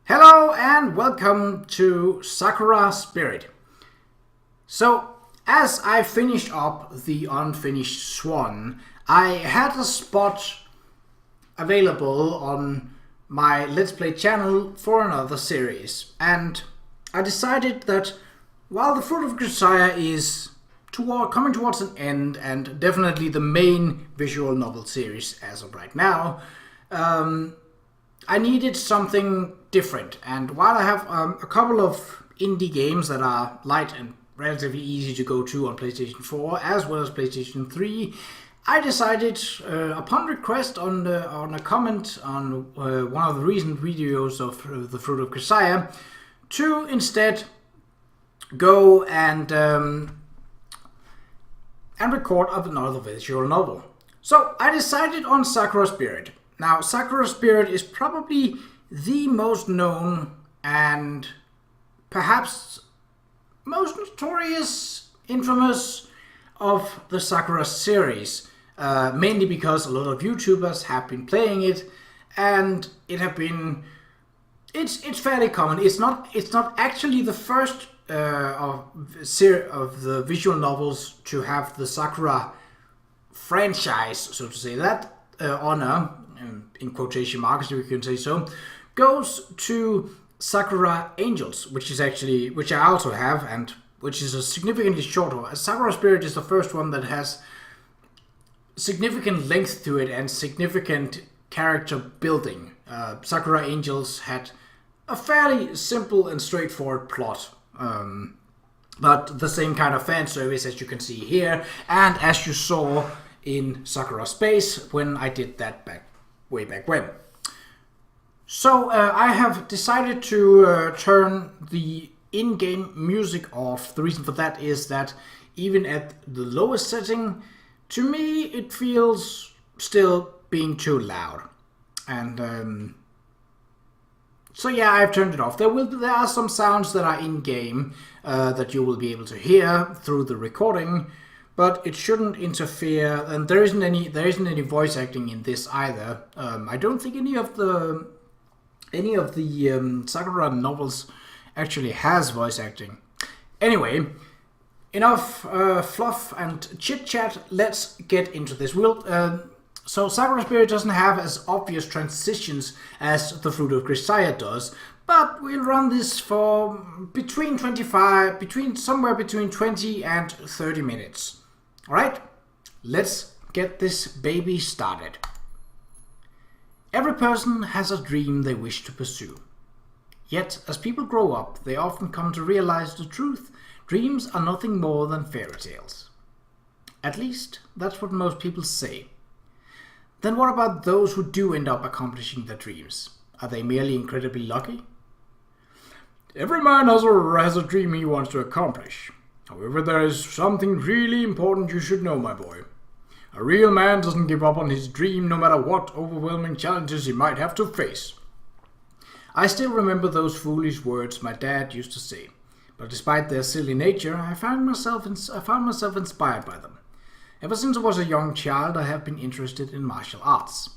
Hello and welcome to Sakura Spirit. So, as I finished up the unfinished Swan, I had a spot available on my Let's Play channel for another series, and I decided that while the Fruit of Qa'Rajh is coming towards an end, and definitely the main visual novel series as of right now, I needed something different. And while I have a couple of indie games that are light and relatively easy to go to on PlayStation 4 as well as PlayStation 3, I decided, upon request on a comment on one of the recent videos of the Fruit of Qa'Rajh, to instead go and record another visual novel. So I decided on Sakura Spirit. Now, Sakura Spirit is probably the most known and perhaps most notorious, infamous of the Sakura series. Mainly because a lot of YouTubers have been playing it, and it's fairly common. It's not actually the first of the visual novels to have the Sakura franchise, so to say. That honor, in quotation marks, if you can say so, goes to Sakura Angels, which I also have, and which is a significantly shorter. Sakura Spirit is the first one that has significant length to it and significant character building. Sakura Angels had a fairly simple and straightforward plot, but the same kind of fan service as you can see here, and as you saw in Sakura Space when I did that way back when. So I have decided to turn the in-game music off. The reason for that is that even at the lowest setting, to me it feels still being too loud. And so yeah, I've turned it off. There are some sounds that are in-game that you will be able to hear through the recording, but it shouldn't interfere, and there isn't any voice acting in this either. I don't think any of the Sakura novels actually has voice acting. Anyway, enough fluff and chit chat. Let's get into this. So Sakura Spirit doesn't have as obvious transitions as the Fruit of Qa'Rajh does, but we'll run this for somewhere between 20 and 30 minutes. Alright, let's get this baby started. Every person has a dream they wish to pursue. Yet, as people grow up, they often come to realize the truth. Dreams are nothing more than fairy tales. At least, that's what most people say. Then what about those who do end up accomplishing their dreams? Are they merely incredibly lucky? Every man has a dream he wants to accomplish. However, there is something really important you should know, my boy. A real man doesn't give up on his dream no matter what overwhelming challenges he might have to face. I still remember those foolish words my dad used to say, but despite their silly nature, I found myself inspired by them. Ever since I was a young child, I have been interested in martial arts.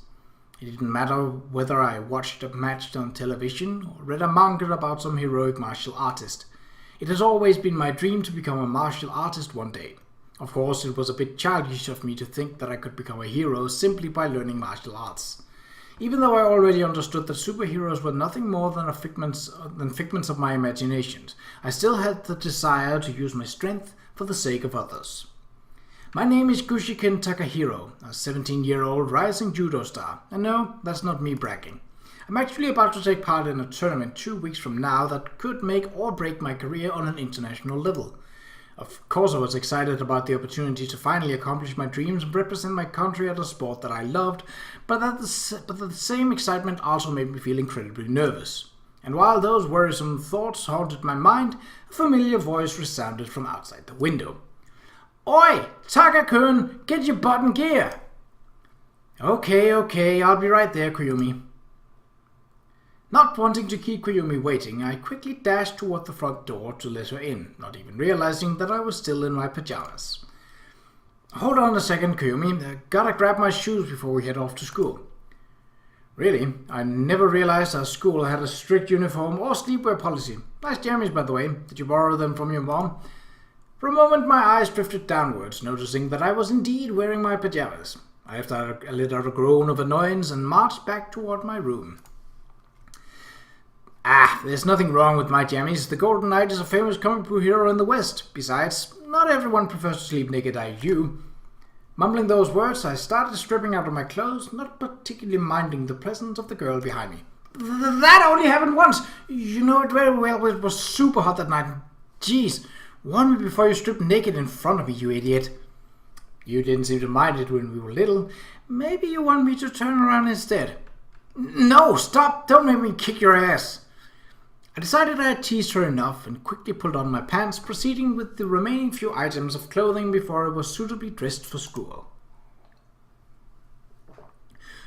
It didn't matter whether I watched a match on television or read a manga about some heroic martial artist. It has always been my dream to become a martial artist one day. Of course, it was a bit childish of me to think that I could become a hero simply by learning martial arts. Even though I already understood that superheroes were nothing more than figments of my imagination, I still had the desire to use my strength for the sake of others. My name is Takahiro, a 17-year-old rising Judo star. And no, that's not me bragging. I'm actually about to take part in a tournament 2 weeks from now that could make or break my career on an international level. Of course, I was excited about the opportunity to finally accomplish my dreams and represent my country at a sport that I loved, but the same excitement also made me feel incredibly nervous. And while those worrisome thoughts haunted my mind, a familiar voice resounded from outside the window. "Oi, Taka-kun, get your butt in gear!" Okay, I'll be right there, Koyumi. Not wanting to keep Koyumi waiting, I quickly dashed toward the front door to let her in, not even realizing that I was still in my pajamas. "Hold on a second, Koyumi. Gotta grab my shoes before we head off to school." Really? I never realized our school had a strict uniform or sleepwear policy. Nice jammies, by the way. Did you borrow them from your mom? For a moment my eyes drifted downwards, noticing that I was indeed wearing my pajamas. I let out a groan of annoyance and marched back toward my room. There's nothing wrong with my jammies. The Golden Knight is a famous comic book hero in the West. Besides, not everyone prefers to sleep naked like you. Mumbling those words, I started stripping out of my clothes, not particularly minding the presence of the girl behind me. That only happened once. You know it very well. It was super hot that night. Jeez, warn me before you strip naked in front of me, you idiot. You didn't seem to mind it when we were little. Maybe you want me to turn around instead. No, stop. Don't make me kick your ass. I decided I had teased her enough and quickly pulled on my pants, proceeding with the remaining few items of clothing before I was suitably dressed for school.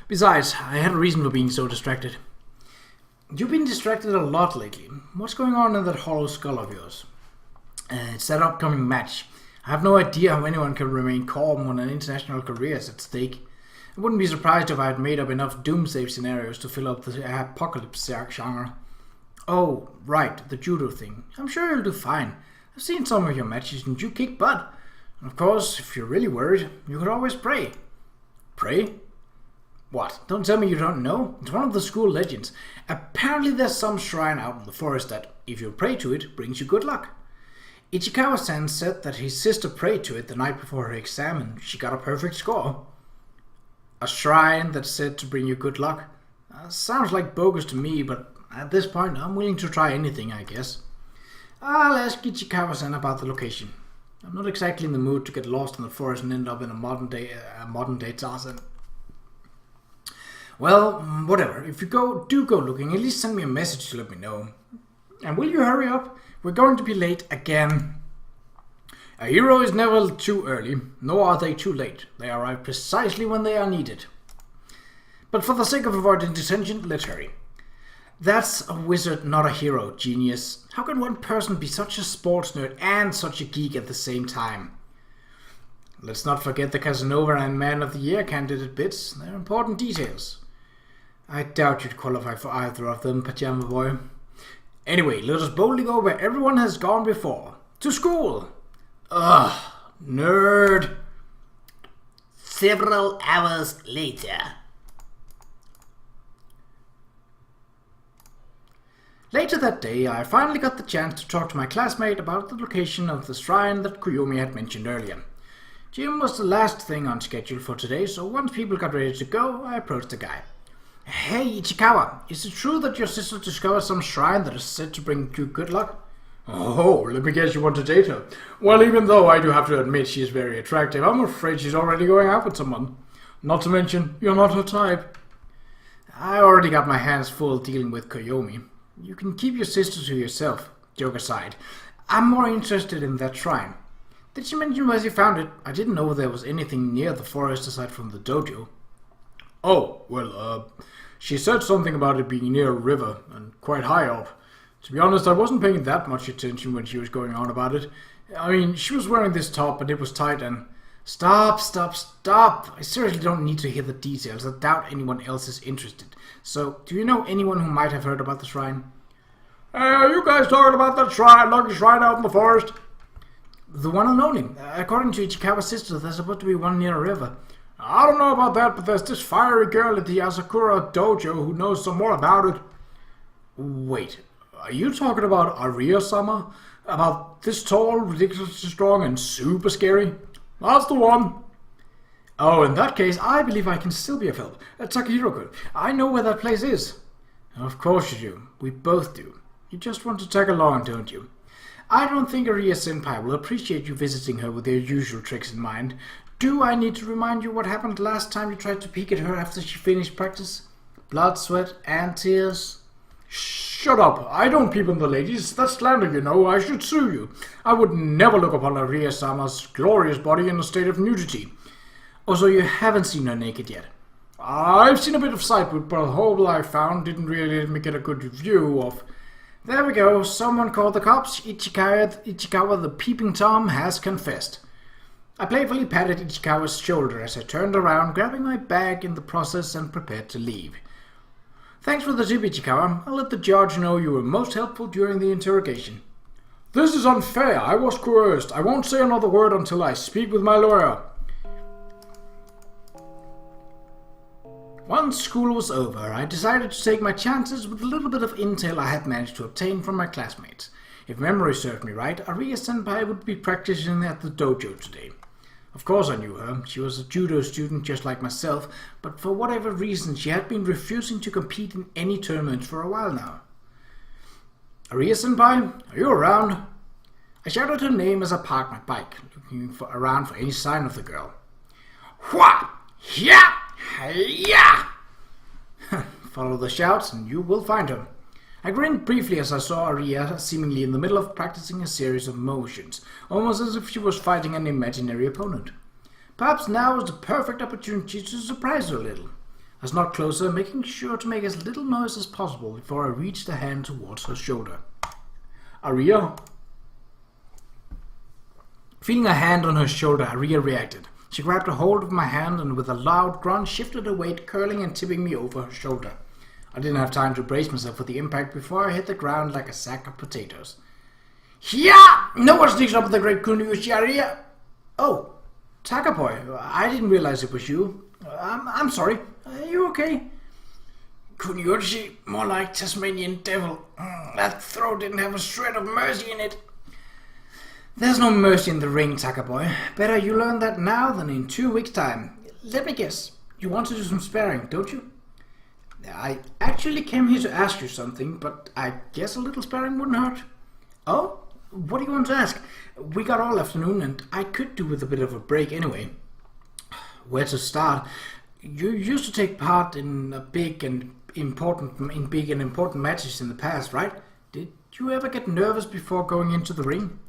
Besides, I had a reason for being so distracted. You've been distracted a lot lately. What's going on in that hollow skull of yours? It's that upcoming match. I have no idea how anyone can remain calm when an international career is at stake. I wouldn't be surprised if I had made up enough doomsday scenarios to fill up the apocalypse genre. Oh, right, the judo thing. I'm sure you'll do fine. I've seen some of your matches and you kick butt. And of course, if you're really worried, you could always pray. Pray? What? Don't tell me you don't know? It's one of the school legends. Apparently there's some shrine out in the forest that, if you pray to it, brings you good luck. Ichikawa-san said that his sister prayed to it the night before her exam and she got a perfect score. A shrine that's said to bring you good luck? Sounds like bogus to me, but at this point I'm willing to try anything, I guess. I'll ask Ichikawa-san about the location. I'm not exactly in the mood to get lost in the forest and end up in a modern day Tarzan. Well, whatever. If you do go looking, at least send me a message to let me know. And will you hurry up? We're going to be late again. A hero is never too early, nor are they too late. They arrive precisely when they are needed. But for the sake of avoiding detention, let's hurry. That's a wizard, not a hero, genius. How can one person be such a sports nerd and such a geek at the same time? Let's not forget the Casanova and Man of the Year candidate bits. They're important details. I doubt you'd qualify for either of them, Pajama Boy. Anyway, let us boldly go where everyone has gone before. To school! Ugh, nerd! Several hours later. Later that day, I finally got the chance to talk to my classmate about the location of the shrine that Koyomi had mentioned earlier. Gym was the last thing on schedule for today, so once people got ready to go, I approached the guy. Hey, Ichikawa, is it true that your sister discovered some shrine that is said to bring you good luck? Oh, let me guess you want to date her. Well, even though I do have to admit she is very attractive, I'm afraid she's already going out with someone. Not to mention, you're not her type. I already got my hands full dealing with Koyomi. You can keep your sister to yourself, joke aside. I'm more interested in that shrine. Did she mention where she found it? I didn't know there was anything near the forest aside from the dojo. Oh, well, she said something about it being near a river and quite high up. To be honest, I wasn't paying that much attention when she was going on about it. I mean, she was wearing this top and it was tight and... Stop! I seriously don't need to hear the details. I doubt anyone else is interested. So, do you know anyone who might have heard about the shrine? Hey, are you guys talking about that shrine, lucky shrine out in the forest? The one and only. According to Ichikawa's sister, there's supposed to be one near a river. I don't know about that, but there's this fiery girl at the Sakura dojo who knows some more about it. Wait, are you talking about Arya-sama? About this tall, ridiculously strong, and super scary? That's the one. Oh, in that case, I believe I can still be of help. Takahiro could. I know where that place is. Of course you do. We both do. You just want to tag along, don't you? I don't think Arya-senpai will appreciate you visiting her with your usual tricks in mind. Do I need to remind you what happened last time you tried to peek at her after she finished practice? Blood, sweat, and tears? Shut up. I don't peep on the ladies. That's slander, you know. I should sue you. I would never look upon Arya-sama's glorious body in a state of nudity. Oh, so you haven't seen her naked yet? I've seen a bit of sight, but the whole I found didn't really let me get a good view of... There we go. Someone called the cops. Ichikawa the peeping Tom has confessed. I playfully patted Ichikawa's shoulder as I turned around, grabbing my bag in the process and prepared to leave. Thanks for the tip, Ichikawa. I'll let the judge know you were most helpful during the interrogation. This is unfair. I was coerced. I won't say another word until I speak with my lawyer. Once school was over, I decided to take my chances with a little bit of intel I had managed to obtain from my classmates. If memory served me right, Arya-senpai would be practicing at the dojo today. Of course I knew her. She was a judo student just like myself, but for whatever reason she had been refusing to compete in any tournaments for a while now. Arya-senpai, are you around? I shouted her name as I parked my bike, looking around for any sign of the girl. Hua! Ya! Ya! Follow the shouts and you will find her. I grinned briefly as I saw Arya seemingly in the middle of practicing a series of motions, almost as if she was fighting an imaginary opponent. Perhaps now was the perfect opportunity to surprise her a little. I snuck closer, making sure to make as little noise as possible before I reached a hand towards her shoulder. Arya? Feeling a hand on her shoulder, Arya reacted. She grabbed a hold of my hand and with a loud grunt shifted her weight, curling and tipping me over her shoulder. I didn't have time to brace myself for the impact before I hit the ground like a sack of potatoes. Yeah! No one sneaks up with the great Kunyuchi, Arya! Oh, Takahiro, I didn't realize it was you. I'm sorry. Are you okay? Kunyuchi, more like Tasmanian devil. That throw didn't have a shred of mercy in it. There's no mercy in the ring, Takahiro. Better you learn that now than in 2 weeks' time. Let me guess. You want to do some sparring, don't you? I actually came here to ask you something, but I guess a little sparring wouldn't hurt. Oh? What do you want to ask? We got all afternoon, and I could do with a bit of a break anyway. Where to start? You used to take part in big and important matches in the past, right? Did you ever get nervous before going into the ring?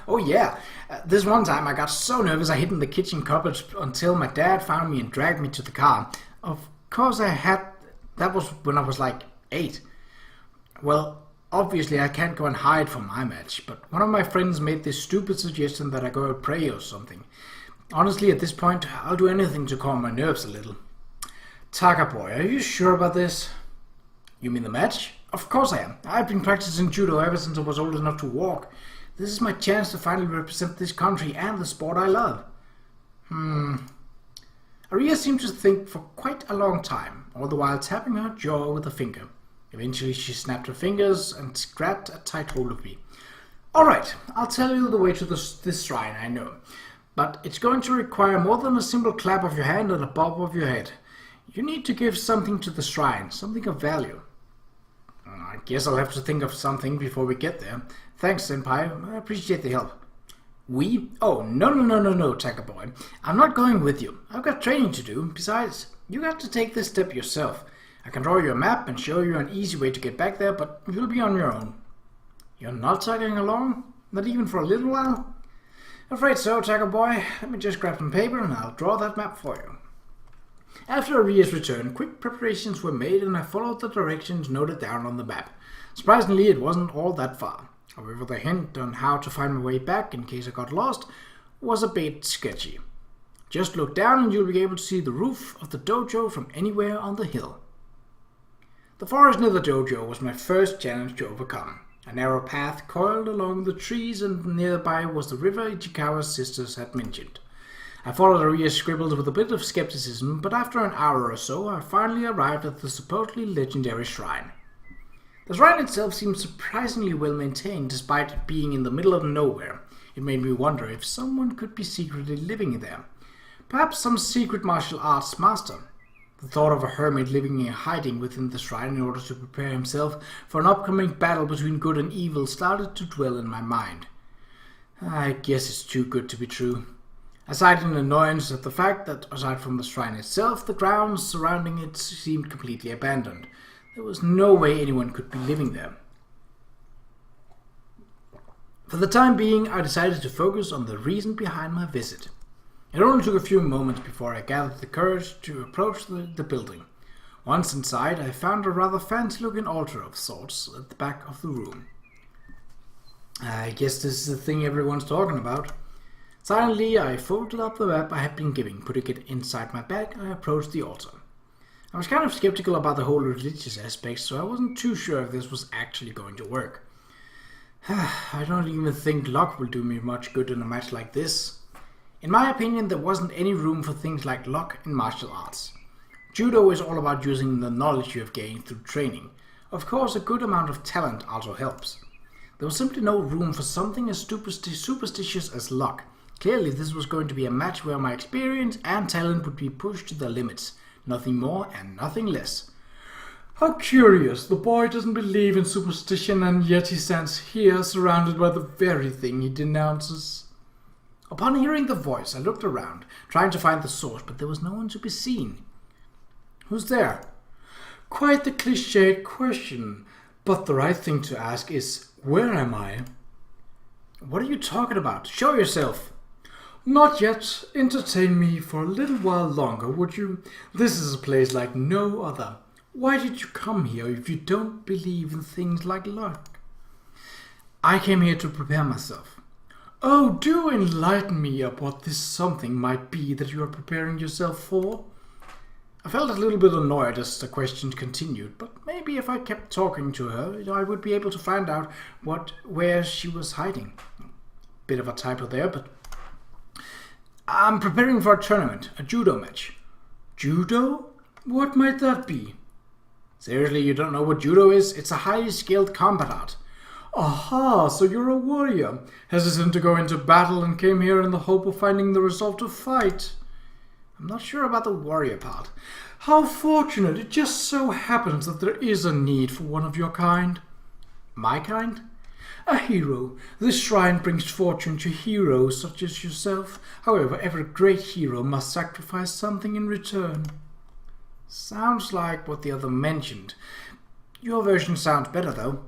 Oh yeah, this one time I got so nervous I hid in the kitchen cupboard until my dad found me and dragged me to the car. Of course that was when I was like 8. Well, obviously I can't go and hide from my match, but one of my friends made this stupid suggestion that I go and pray or something. Honestly, at this point, I'll do anything to calm my nerves a little. Takahiro, are you sure about this? You mean the match? Of course I am. I've been practicing judo ever since I was old enough to walk. This is my chance to finally represent this country and the sport I love. Arya seemed to think for quite a long time, all the while tapping her jaw with a finger. Eventually she snapped her fingers and grabbed a tight hold of me. Alright, I'll tell you the way to this shrine, I know. But it's going to require more than a simple clap of your hand and a bob of your head. You need to give something to the shrine, something of value. I guess I'll have to think of something before we get there. Thanks, Senpai. I appreciate the help. We? Oh, no, Takahiro. I'm not going with you. I've got training to do. Besides, you have to take this step yourself. I can draw you a map and show you an easy way to get back there, but you'll be on your own. You're not tagging along? Not even for a little while? Afraid so, Takahiro. Let me just grab some paper and I'll draw that map for you. After Arya's return, quick preparations were made and I followed the directions noted down on the map. Surprisingly, it wasn't all that far. However, the hint on how to find my way back in case I got lost was a bit sketchy. Just look down and you'll be able to see the roof of the dojo from anywhere on the hill. The forest near the dojo was my first challenge to overcome. A narrow path coiled along the trees and nearby was the river Ichikawa's sisters had mentioned. I followed Arya's scribbles with a bit of skepticism, but after an hour or so I finally arrived at the supposedly legendary shrine. The shrine itself seemed surprisingly well maintained despite it being in the middle of nowhere. It made me wonder if someone could be secretly living there. Perhaps some secret martial arts master. The thought of a hermit living in hiding within the shrine in order to prepare himself for an upcoming battle between good and evil started to dwell in my mind. I guess it's too good to be true. I sighed in annoyance at the fact that, aside from the shrine itself, the grounds surrounding it seemed completely abandoned. There was no way anyone could be living there. For the time being, I decided to focus on the reason behind my visit. It only took a few moments before I gathered the courage to approach the building. Once inside, I found a rather fancy-looking altar of sorts at the back of the room. I guess this is the thing everyone's talking about. Silently, I folded up the map I had been given, putting it inside my bag, and I approached the altar. I was kind of skeptical about the whole religious aspect, so I wasn't too sure if this was actually going to work. I don't even think luck will do me much good in a match like this. In my opinion, there wasn't any room for things like luck in martial arts. Judo is all about using the knowledge you have gained through training. Of course, a good amount of talent also helps. There was simply no room for something as superstitious as luck. Clearly, this was going to be a match where my experience and talent would be pushed to their limits. Nothing more and nothing less. How curious, the boy doesn't believe in superstition and yet he stands here surrounded by the very thing he denounces. Upon hearing the voice, I looked around, trying to find the source, but there was no one to be seen. Who's there? Quite the cliched question, but the right thing to ask is, where am I? What are you talking about? Show yourself! Not yet. Entertain me for a little while longer, would you? This is a place like no other. Why did you come here if you don't believe in things like luck? I came here to prepare myself. Oh, do enlighten me of what this something might be that you are preparing yourself for. I felt a little bit annoyed as the question continued, but maybe if I kept talking to her, I would be able to find out where she was hiding. Bit of a typo there, but I'm preparing for a tournament, a judo match. Judo? What might that be? Seriously, you don't know what judo is? It's a highly skilled combat art. Aha, so you're a warrior, hesitant to go into battle and came here in the hope of finding the result of fight. I'm not sure about the warrior part. How fortunate, it just so happens that there is a need for one of your kind. My kind? A hero. This shrine brings fortune to heroes such as yourself. However, every great hero must sacrifice something in return. Sounds like what the other mentioned. Your version sounds better, though.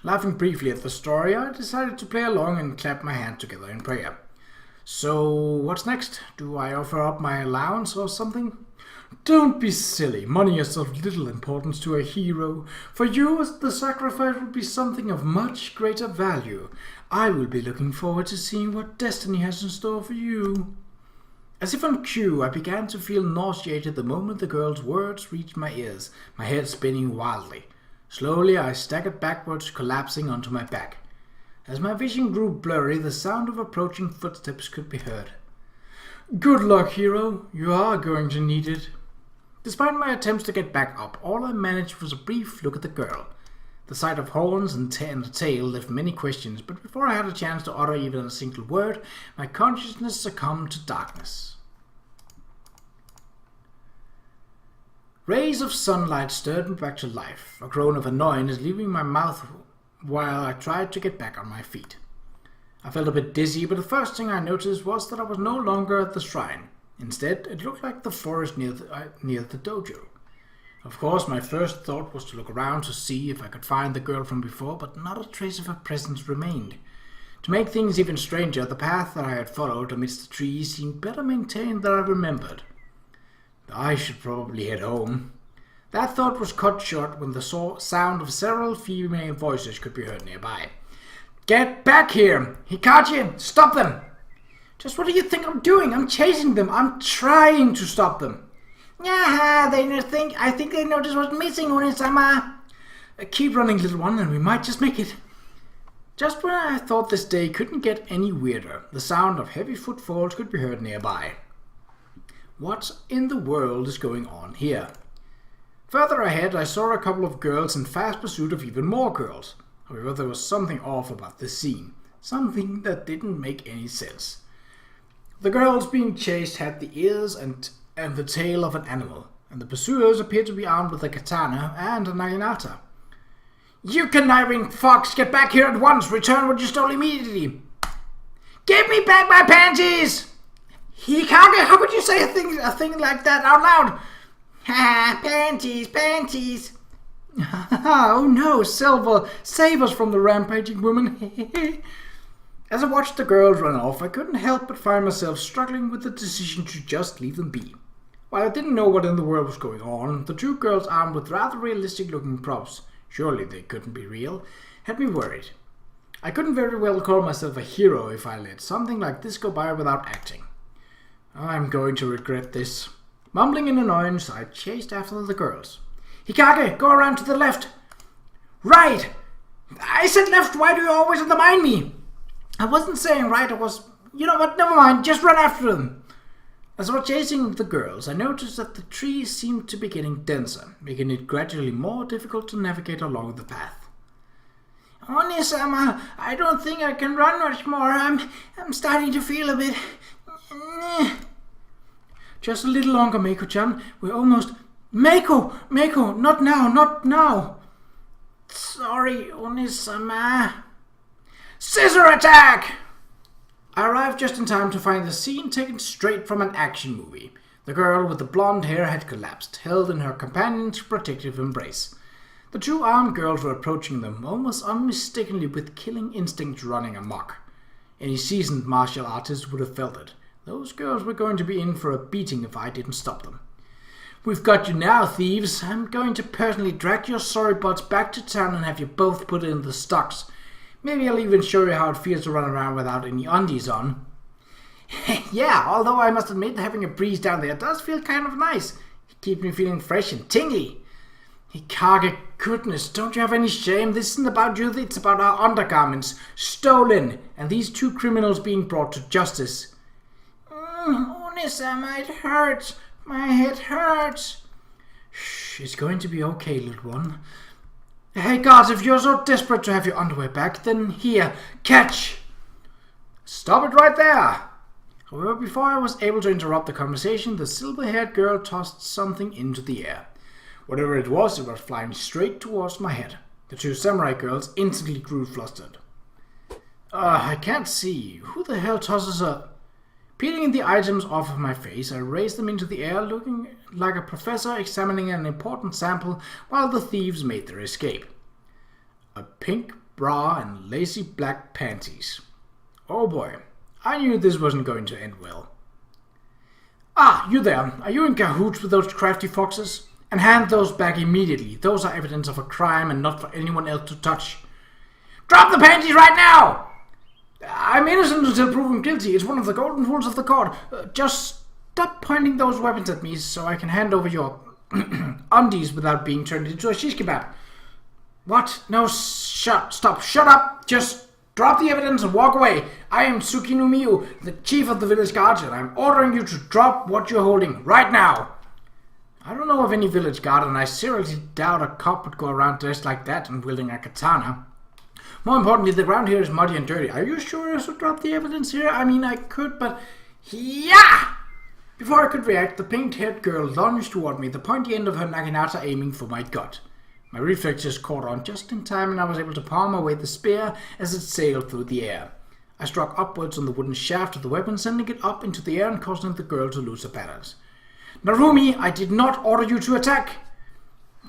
Laughing briefly at the story, I decided to play along and clap my hands together in prayer. So, what's next? Do I offer up my allowance or something? Don't be silly. Money is of little importance to a hero. For you, the sacrifice will be something of much greater value. I will be looking forward to seeing what destiny has in store for you. As if on cue, I began to feel nauseated the moment the girl's words reached my ears, my head spinning wildly. Slowly, I staggered backwards, collapsing onto my back. As my vision grew blurry, the sound of approaching footsteps could be heard. Good luck, hero. You are going to need it. Despite my attempts to get back up, all I managed was a brief look at the girl. The sight of horns and a tail left many questions, but before I had a chance to utter even a single word, my consciousness succumbed to darkness. Rays of sunlight stirred me back to life, a groan of annoyance leaving my mouth while I tried to get back on my feet. I felt a bit dizzy, but the first thing I noticed was that I was no longer at the shrine. Instead, it looked like the forest near the dojo. Of course, my first thought was to look around to see if I could find the girl from before, but not a trace of her presence remained. To make things even stranger, the path that I had followed amidst the trees seemed better maintained than I remembered. I should probably head home. That thought was cut short when the sound of several female voices could be heard nearby. Get back here! Hikachi, stop them! Just what do you think I'm doing? I'm chasing them. I'm trying to stop them. Yeah, I think they noticed what's missing, Oni-sama. Keep running, little one, and we might just make it. Just when I thought this day couldn't get any weirder, the sound of heavy footfalls could be heard nearby. What in the world is going on here? Further ahead, I saw a couple of girls in fast pursuit of even more girls. However, there was something off about this scene. Something that didn't make any sense. The girls being chased had the ears and the tail of an animal, and the pursuers appeared to be armed with a katana and a naginata. You conniving fox, get back here at once! Return what you stole immediately! Give me back my panties! Hikage, how could you say a thing like that out loud? Ha, panties! Oh no, Silver, save us from the rampaging woman! As I watched the girls run off, I couldn't help but find myself struggling with the decision to just leave them be. While I didn't know what in the world was going on, the two girls armed with rather realistic-looking props, surely they couldn't be real, had me worried. I couldn't very well call myself a hero if I let something like this go by without acting. I'm going to regret this. Mumbling in annoyance, I chased after the girls. Hikage, go around to the left. Right! I said left, why do you always undermine me? I wasn't saying right, I was... You know what, never mind, just run after them. As I was chasing the girls, I noticed that the trees seemed to be getting denser, making it gradually more difficult to navigate along the path. Oni-sama, I don't think I can run much more. I'm starting to feel a bit... Just a little longer, Mako-chan. We're almost... Mako, not now, not now. Sorry, Oni-sama. Scissor attack! I arrived just in time to find the scene taken straight from an action movie. The girl with the blonde hair had collapsed, held in her companion's protective embrace. The two armed girls were approaching them, almost unmistakably with killing instincts running amok. Any seasoned martial artist would have felt it. Those girls were going to be in for a beating if I didn't stop them. We've got you now, thieves. I'm going to personally drag your sorry butts back to town and have you both put in the stocks. Maybe I'll even show you how it feels to run around without any undies on. Yeah, although I must admit having a breeze down there does feel kind of nice. It keeps me feeling fresh and tingly. Hikage, goodness, don't you have any shame? This isn't about you, it's about our undergarments. Stolen, and these two criminals being brought to justice. Oni-sama, it hurts. My head hurts. Shh, it's going to be okay, little one. Hey guards, if you're so desperate to have your underwear back, then here, catch! Stop it right there! However, before I was able to interrupt the conversation, the silver-haired girl tossed something into the air. Whatever it was flying straight towards my head. The two samurai girls instantly grew flustered. I can't see. Who the hell tosses a... Peeling the items off of my face, I raised them into the air, looking like a professor examining an important sample while the thieves made their escape. A pink bra and lacy black panties. Oh boy, I knew this wasn't going to end well. Ah, you there. Are you in cahoots with those crafty foxes? And hand those back immediately. Those are evidence of a crime and not for anyone else to touch. Drop the panties right now! I'm innocent until proven guilty. It's one of the golden rules of the court. Just stop pointing those weapons at me so I can hand over your undies without being turned into a shish kebab. What? No, shut up. Just drop the evidence and walk away. I am Tsukino Miyu, the chief of the village guards, and I'm ordering you to drop what you're holding right now. I don't know of any village guard, and I seriously doubt a cop would go around dressed like that and wielding a katana. More importantly, the ground here is muddy and dirty. Are you sure I should drop the evidence here? I mean, I could, but... Yeah! Before I could react, the pink-haired girl lunged toward me, the pointy end of her naginata aiming for my gut. My reflexes caught on just in time, and I was able to palm away the spear as it sailed through the air. I struck upwards on the wooden shaft of the weapon, sending it up into the air and causing the girl to lose her balance. Narumi, I did not order you to attack!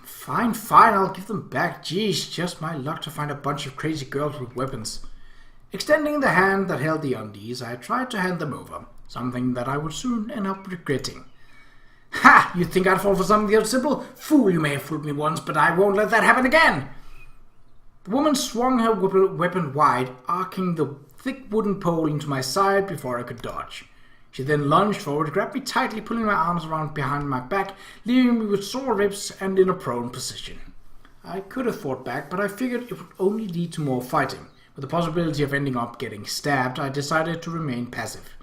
Fine, I'll give them back. Geez, just my luck to find a bunch of crazy girls with weapons. Extending the hand that held the undies, I tried to hand them over, something that I would soon end up regretting. Ha! You think I'd fall for something else simple? Fool, you may have fooled me once, but I won't let that happen again! The woman swung her weapon wide, arcing the thick wooden pole into my side before I could dodge. She then lunged forward, grabbed me tightly, pulling my arms around behind my back, leaving me with sore ribs and in a prone position. I could have fought back, but I figured it would only lead to more fighting. With the possibility of ending up getting stabbed, I decided to remain passive.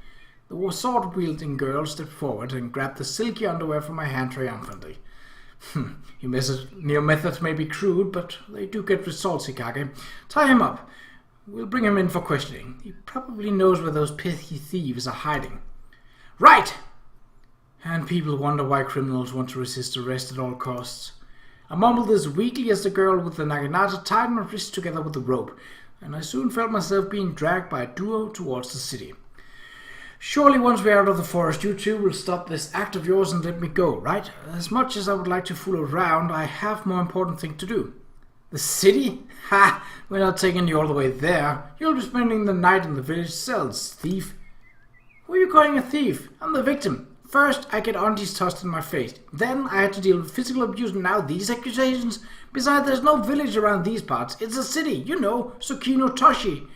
The sword-wielding girl stepped forward and grabbed the silky underwear from my hand triumphantly. Your methods may be crude, but they do get results, Hikage. Tie him up. We'll bring him in for questioning. He probably knows where those pithy thieves are hiding. Right! And people wonder why criminals want to resist arrest at all costs. I mumbled this weakly as the girl with the naginata tied my wrists together with a rope, and I soon felt myself being dragged by a duo towards the city. Surely once we're out of the forest, you two will stop this act of yours and let me go, right? As much as I would like to fool around, I have more important things to do. The city? Ha! We're not taking you all the way there. You'll be spending the night in the village cells, thief. Who are you calling a thief? I'm the victim. First, I get aunties tossed in my face. Then, I had to deal with physical abuse, and now these accusations. Besides, there's no village around these parts. It's a city, you know, Tsukino Toshi.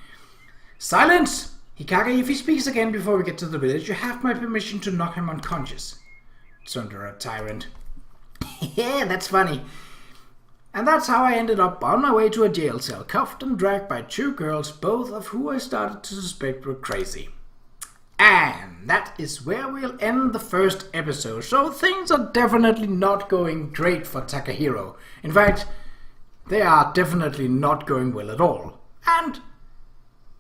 Silence! Hikage, if he speaks again before we get to the village, you have my permission to knock him unconscious. Tsundere Tyrant. Yeah, that's funny. And that's how I ended up on my way to a jail cell, cuffed and dragged by 2 girls, both of who I started to suspect were crazy. And that is where we'll end the first episode, so things are definitely not going great for Takahiro. In fact, they are definitely not going well at all. And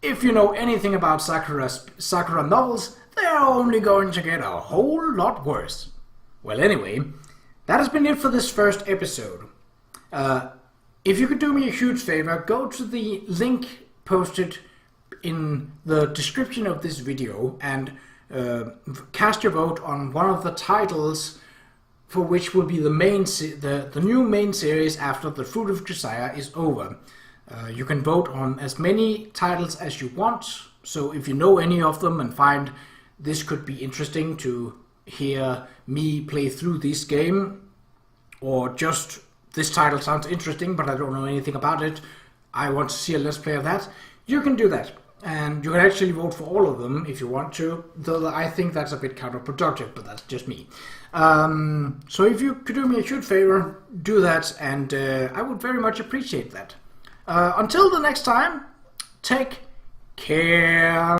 if you know anything about Sakura novels, they are only going to get a whole lot worse. Well, anyway, that has been it for this first episode. If you could do me a huge favor, go to the link posted in the description of this video and cast your vote on one of the titles for which will be the new main series after the Fruit of Desire is over. You can vote on as many titles as you want, so if you know any of them and find this could be interesting to hear me play through this game, or just this title sounds interesting but I don't know anything about it, I want to see a Let's Play of that, you can do that. And you can actually vote for all of them if you want to, though I think that's a bit counterproductive, but that's just me. So if you could do me a huge favor, do that, and I would very much appreciate that. Until the next time, take care.